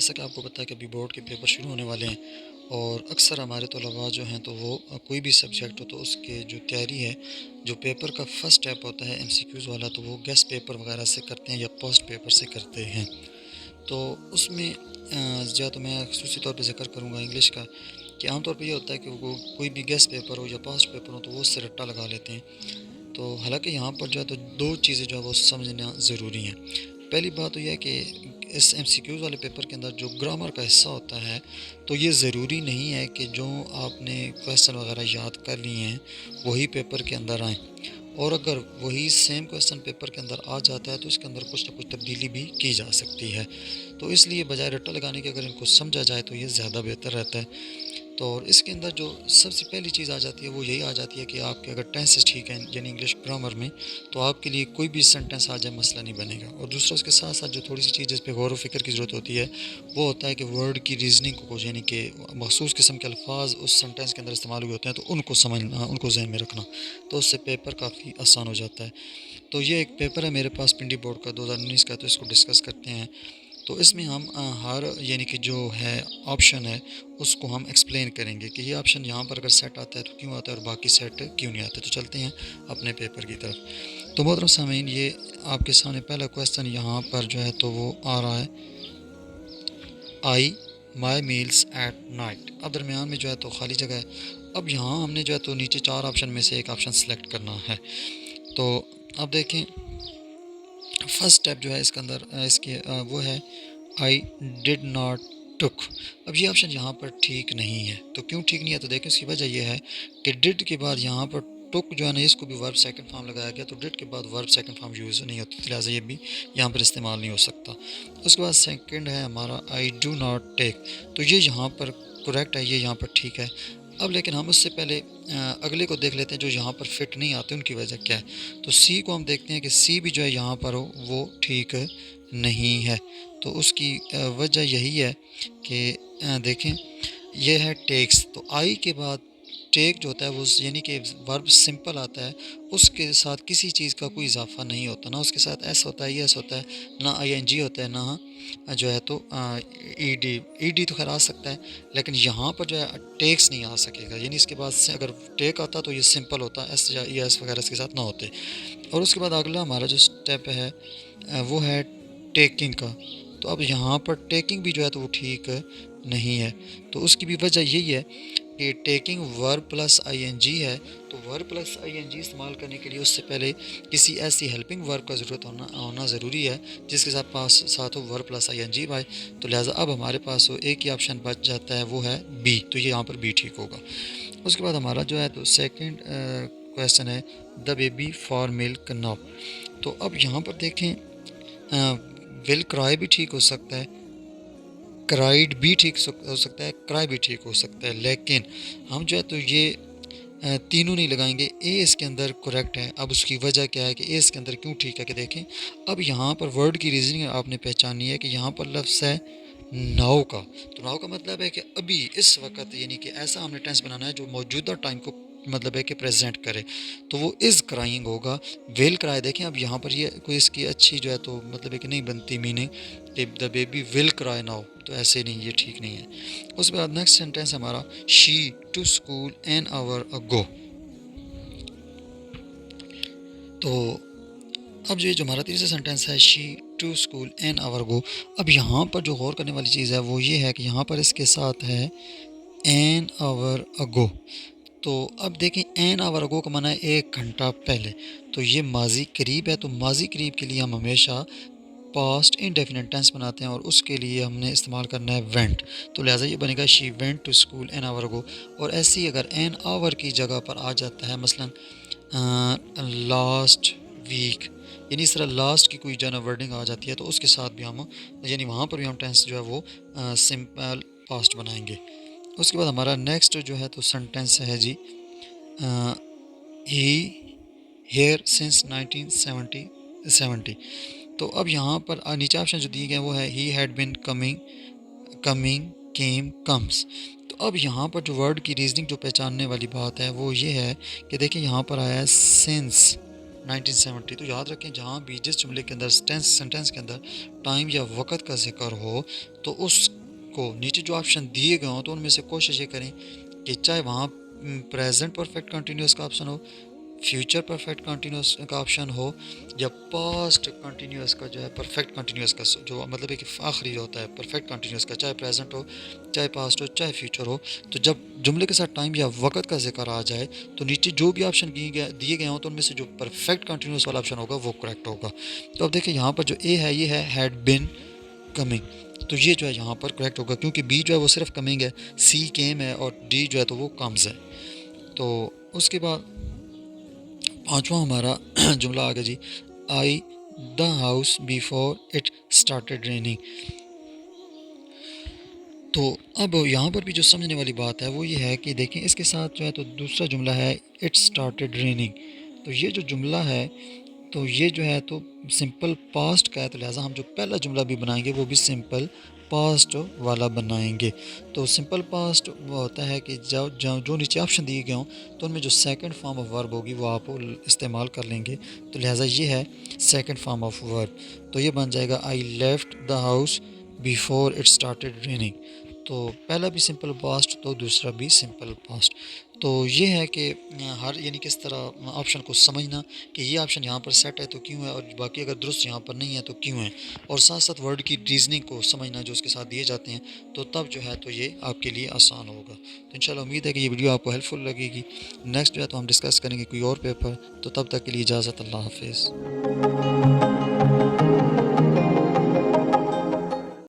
جیسا کہ آپ کو پتہ ہے کہ ابھی بورڈ کے پیپر شروع ہونے والے ہیں، اور اکثر ہمارے طلباء جو ہیں تو وہ کوئی بھی سبجیکٹ ہو تو اس کے جو تیاری ہے، جو پیپر کا فرسٹ اسٹیپ ہوتا ہے ایم سی کیوز والا، تو وہ گیسٹ پیپر وغیرہ سے کرتے ہیں یا پوسٹ پیپر سے کرتے ہیں۔ تو اس میں یا تو میں خصوصی طور پہ ذکر کروں گا انگلش کا، کہ عام طور پہ یہ ہوتا ہے کہ وہ کوئی بھی گیسٹ پیپر ہو یا پاسٹ پیپر ہو تو وہ اس سے رٹا لگا لیتے ہیں۔ تو حالانکہ یہاں پر جو ہے تو دو چیزیں جو ہے وہ سمجھنا ضروری ہیں۔ پہلی بات تو یہ ہے کہ اس ایم سی کیوز والے پیپر کے اندر جو گرامر کا حصہ ہوتا ہے، تو یہ ضروری نہیں ہے کہ جو آپ نے کویسچن وغیرہ یاد کر لیے ہیں وہی پیپر کے اندر آئیں، اور اگر وہی سیم کویسچن پیپر کے اندر آ جاتا ہے تو اس کے اندر کچھ نہ کچھ تبدیلی بھی کی جا سکتی ہے۔ تو اس لیے بجائے رٹا لگانے کے اگر ان کو سمجھا جائے تو یہ زیادہ بہتر رہتا ہے۔ تو اور اس کے اندر جو سب سے پہلی چیز آ جاتی ہے وہ یہی آ جاتی ہے کہ آپ کے اگر ٹینسز ٹھیک ہیں یعنی انگلش گرامر میں، تو آپ کے لیے کوئی بھی سینٹینس آ جائے مسئلہ نہیں بنے گا۔ اور دوسرا اس کے ساتھ ساتھ جو تھوڑی سی چیز جس پہ غور و فکر کی ضرورت ہوتی ہے وہ ہوتا ہے کہ ورڈ کی ریزننگ کو کچھ، یعنی کہ مخصوص قسم کے الفاظ اس سینٹینس کے اندر استعمال ہوئے ہوتے ہیں تو ان کو سمجھنا، ان کو ذہن میں رکھنا، تو اس سے پیپر کافی آسان ہو جاتا ہے۔ تو یہ ایک پیپر ہے میرے پاس پنڈی بورڈ کا 2019 کا، تو اس کو ڈسکس کرتے ہیں۔ تو اس میں ہم ہر یعنی کہ جو ہے آپشن ہے اس کو ہم ایکسپلین کریں گے کہ یہ آپشن یہاں پر اگر سیٹ آتا ہے تو کیوں آتا ہے اور باقی سیٹ کیوں نہیں آتے۔ تو چلتے ہیں اپنے پیپر کی طرف۔ تو محترم سامعین، یہ آپ کے سامنے پہلا کویسچن یہاں پر جو ہے تو وہ آ رہا ہے، آئی مائی میلز ایٹ نائٹ۔ اب درمیان میں جو ہے تو خالی جگہ ہے۔ اب یہاں ہم نے جو ہے تو نیچے 4 آپشن میں سے ایک آپشن سلیکٹ کرنا ہے۔ تو اب دیکھیں فرسٹ اسٹیپ جو ہے اس کے اندر اس کے وہ ہے آئی ڈڈ ناٹ ٹک۔ اب یہ آپشن یہاں پر ٹھیک نہیں ہے۔ تو کیوں ٹھیک نہیں ہے؟ تو دیکھیں اس کی وجہ یہ ہے کہ ڈڈ کے بعد یہاں پر ٹک جو ہے نا، اس کو بھی ورب سیکنڈ فارم لگایا گیا، تو ڈڈ کے بعد ورب سیکنڈ فارم یوز نہیں ہوتی، لہٰذا یہ بھی یہاں پر استعمال نہیں ہو سکتا۔ اس کے بعد سیکنڈ ہے ہمارا آئی ڈو ناٹ ٹیک، تو یہ یہاں پر کریکٹ ہے، یہ یہاں پر ٹھیک ہے۔ اب لیکن ہم اس سے پہلے اگلے کو دیکھ لیتے ہیں جو یہاں پر فٹ نہیں آتے، ان کی وجہ کیا ہے۔ تو سی کو ہم دیکھتے ہیں کہ سی بھی جو ہے یہاں پر ہو وہ ٹھیک نہیں ہے۔ تو اس کی وجہ یہی ہے کہ دیکھیں یہ ہے ٹیکس، تو آئی کے بعد ٹیک جو ہوتا ہے وہ یعنی کہ ورب سمپل آتا ہے، اس کے ساتھ کسی چیز کا کوئی اضافہ نہیں ہوتا، نہ اس کے ساتھ ایس ہوتا ہے، ایس ہوتا ہے، نہ آئی این جی ہوتا ہے، نہ جو ہے تو ای ڈی تو خیر آ سکتا ہے، لیکن یہاں پر جو ہے ٹیکس نہیں آ سکے گا، یعنی اس کے بعد سے اگر ٹیک آتا تو یہ سمپل ہوتا، ایس یا ای ایس وغیرہ اس کے ساتھ نہ ہوتے۔ اور اس کے بعد اگلا ہمارا جو اسٹیپ ہے وہ ہے ٹیکنگ کا۔ تو اب یہاں پر ٹیکنگ بھی جو ہے تو وہ ٹھیک نہیں ہے۔ تو اس کی بھی وجہ یہی ہے کہ taking verb plus I N G ہے، تو verb plus I N G استعمال کرنے کے لیے اس سے پہلے کسی ایسی ہیلپنگ ورب کا ضرورت ہونا ضروری ہے جس کے ساتھ ہو verb plus I N G بھائی۔ تو لہٰذا اب ہمارے پاس وہ ایک ہی آپشن بچ جاتا ہے، وہ ہے بی، تو یہ یہاں پر بی ٹھیک ہوگا۔ اس کے بعد ہمارا جو ہے تو سیکنڈ کویسچن ہے the baby for milk now. تو اب یہاں پر دیکھیں ول کرائے بھی ٹھیک ہو سکتا ہے، کرائڈ بھی ٹھیک ہو سکتا ہے، کرائے بھی ٹھیک ہو سکتا ہے، لیکن ہم جو ہے تو یہ تینوں نہیں لگائیں گے۔ اے اس کے اندر کریکٹ ہے۔ اب اس کی وجہ کیا ہے کہ اے اس کے اندر کیوں ٹھیک ہے کہ دیکھیں اب یہاں پر ورڈ کی ریزننگ آپ نے پہچانی ہے کہ یہاں پر لفظ ہے ناؤ کا۔ تو ناؤ کا مطلب ہے کہ ابھی اس وقت، یعنی کہ ایسا ہم نے ٹینس بنانا ہے جو موجودہ ٹائم کو مطلب ہے کہ پریزنٹ کرے، تو وہ از کرائنگ ہوگا۔ ویل کرائے دیکھیں اب یہاں پر یہ کوئی اس کی اچھی جو ہے تو مطلب ہے کہ نہیں بنتی میننگ کہ دا بیبی ول کرائے ناؤ، تو ایسے نہیں، یہ ٹھیک نہیں ہے۔ اس کے بعد نیکسٹ سینٹینس ہمارا شی ٹو اسکول این آور اگو۔ تو اب جو ہمارا تیسرا سینٹینس ہے شی ٹو اسکول این آور گو، اب یہاں پر جو غور کرنے والی چیز ہے وہ یہ ہے کہ یہاں پر اس کے ساتھ ہے این آور اگو۔ تو اب دیکھیں این آور اگو کا معنی ہے 1 گھنٹہ پہلے، تو یہ ماضی قریب ہے، تو ماضی قریب کے لیے ہم ہمیشہ پاسٹ انڈیفینٹ ٹینس بناتے ہیں اور اس کے لیے ہم نے استعمال کرنا ہے وینٹ، تو لہٰذا یہ بنے گا she went to school an hour ago. اور ایسی اگر این آور کی جگہ پر آ جاتا ہے مثلا لاسٹ ویک، یعنی اس طرح لاسٹ کی کوئی جو ہے نا ورڈنگ آ جاتی ہے تو اس کے ساتھ بھی ہم یعنی وہاں پر بھی ہم ٹینس جو ہے وہ سمپل پاسٹ بنائیں گے۔ اس کے بعد ہمارا نیکسٹ جو ہے تو سینٹینس ہے جی ہی ہیئر سنس 1970۔ تو اب یہاں پر نیچے آپشن جو دیے گئے وہ ہے he had been coming came comes. تو اب یہاں پر جو ورڈ کی ریزننگ جو پہچاننے والی بات ہے وہ یہ ہے کہ دیکھیں یہاں پر آیا ہے سنس 1970، تو یاد رکھیں جہاں بھی جس جملے کے اندر سینٹینس کے اندر ٹائم یا وقت کا ذکر ہو تو اس کو نیچے جو آپشن دیے گئے ہوں تو ان میں سے کوشش یہ کریں کہ چاہے وہاں پریزنٹ پرفیکٹ کنٹینیوس کا آپشن ہو، فیوچر پرفیکٹ کنٹینیوس کا آپشن ہو، یا پاسٹ کنٹینیوس کا جو ہے پرفیکٹ کنٹینیوس کا جو مطلب ہے کہ آخری جو ہوتا ہے پرفیکٹ کنٹینیوس کا، چاہے پریزنٹ ہو، چاہے پاسٹ ہو، چاہے فیوچر ہو، تو جب جملے کے ساتھ ٹائم یا وقت کا ذکر آ جائے تو نیچے جو بھی آپشن دیے گئے ہوں تو ان میں سے جو پرفیکٹ کنٹینیوس والا آپشن ہوگا وہ کریکٹ ہوگا۔ تو اب دیکھیں یہاں پر جو اے ہے یہ ہے ہیڈ بن کمنگ، تو یہ جو ہے یہاں پر کریکٹ ہوگا، کیونکہ بی جو ہے وہ صرف کمنگ ہے، سی کیم ہے، اور ڈی جو ہے تو وہ کمز ہے۔ تو اس کے بعد پانچواں ہمارا جملہ آ گیا جی، I the house before it started raining. تو اب یہاں پر بھی جو سمجھنے والی بات ہے وہ یہ ہے کہ دیکھیں اس کے ساتھ جو ہے تو دوسرا جملہ ہے اٹ اسٹارٹیڈ ریننگ، تو یہ جو جملہ ہے تو یہ جو ہے تو سمپل پاسٹ کا ہے، تو لہٰذا ہم جو پہلا جملہ بھی بنائیں گے وہ بھی سمپل پاسٹ والا بنائیں گے۔ تو سمپل پاسٹ وہ ہوتا ہے کہ جو نیچے آپشن دیے گئے ہوں تو ان میں جو سیکنڈ فارم آف ورب ہوگی وہ آپ استعمال کر لیں گے، تو لہٰذا یہ ہے سیکنڈ فارم آف ورب، تو یہ بن جائے گا I left the house before it started raining. تو پہلا بھی سمپل پاسٹ تو دوسرا بھی سمپل پاسٹ۔ تو یہ ہے کہ ہر یعنی کس طرح آپشن کو سمجھنا کہ یہ آپشن یہاں پر سیٹ ہے تو کیوں ہے، اور باقی اگر درست یہاں پر نہیں ہے تو کیوں ہے، اور ساتھ ساتھ ورڈ کی ریزننگ کو سمجھنا جو اس کے ساتھ دیے جاتے ہیں، تو تب جو ہے تو یہ آپ کے لیے آسان ہوگا۔ تو انشاءاللہ امید ہے کہ یہ ویڈیو آپ کو ہیلپ فل لگے گی۔ نیکسٹ جو ہے تو ہم ڈسکس کریں گے کوئی اور پیپر، تو تب تک کے لیے اجازت، اللہ حافظ۔